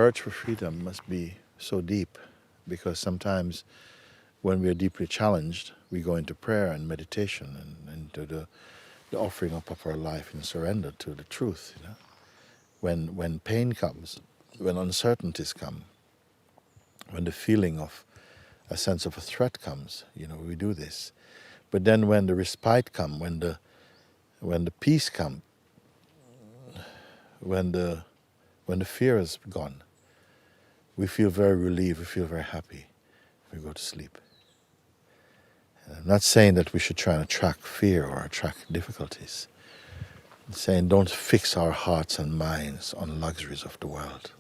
urge for freedom must be so deep, because sometimes when we are deeply challenged, we go into prayer and meditation and into the offering up of our life in surrender to the truth. When pain comes, when uncertainties come, when the feeling of a sense of a threat comes, we do this. But then when the respite comes, when the peace comes, when the fear is gone, we feel very relieved, we feel very happy. We go to sleep. And I'm not saying that we should try and attract fear or attract difficulties. I'm saying don't fix our hearts and minds on luxuries of the world,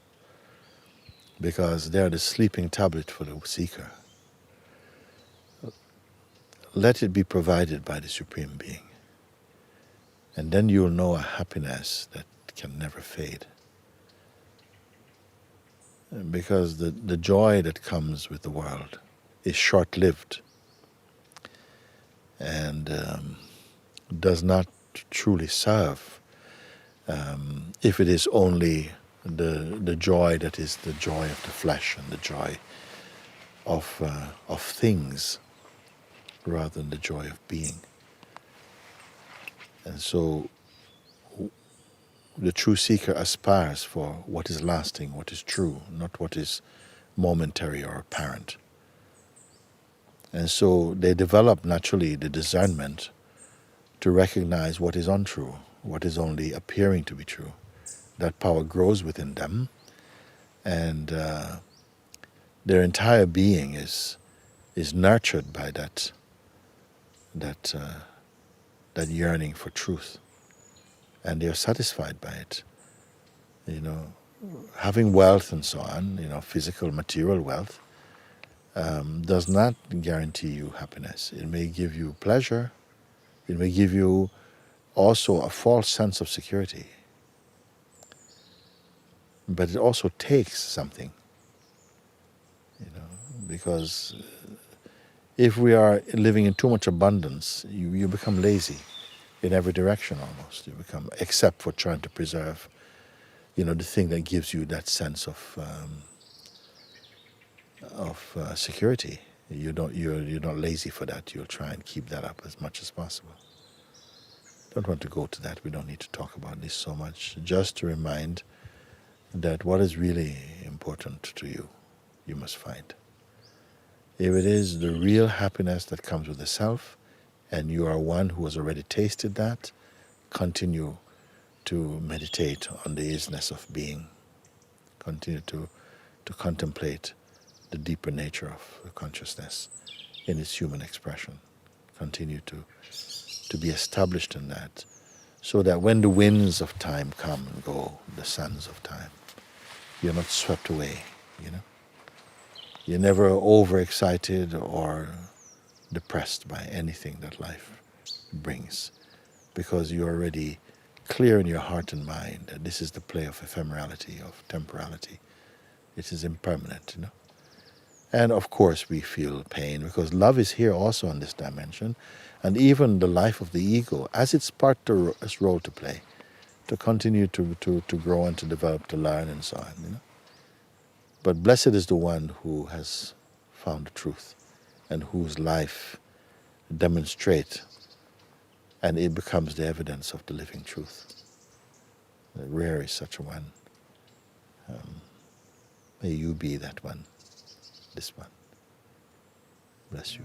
because they're the sleeping tablet for the seeker. Let it be provided by the Supreme Being. And then you'll know a happiness that can never fade. Because the joy that comes with the world is short-lived and does not truly serve if it is only the joy that is the joy of the flesh and the joy of things, rather than the joy of being. And so the true seeker aspires for what is lasting, what is true, not what is momentary or apparent. And so they develop naturally the discernment to recognize what is untrue, what is only appearing to be true. That power grows within them, and their entire being is nurtured by that yearning for truth, and they are satisfied by it. Having wealth and so on, physical, material wealth, does not guarantee you happiness. It may give you pleasure. It may give you also a false sense of security. But it also takes something, because if we are living in too much abundance, you become lazy in every direction almost. You become, except for trying to preserve, the thing that gives you that sense of security. You're not lazy for that. You'll try and keep that up as much as possible. Don't want to go to that. We don't need to talk about this so much. Just to remind that what is really important to you, you must find. If it is the real happiness that comes with the self, and you are one who has already tasted that, continue to meditate on the isness of being. Continue to contemplate the deeper nature of the consciousness in its human expression. Continue to be established in that, so that when the winds of time come and go, the sands of time, you're not swept away, You're never overexcited or depressed by anything that life brings, because you're already clear in your heart and mind that this is the play of ephemerality, of temporality. It is impermanent, And of course we feel pain, because love is here also in this dimension, and even the life of the ego, as its its role to play, to continue to grow and to develop, to learn and so on, But blessed is the one who has found the truth, and whose life demonstrates, and it becomes the evidence of the living truth. Rare is such a one. May you be that one, this one. Bless you.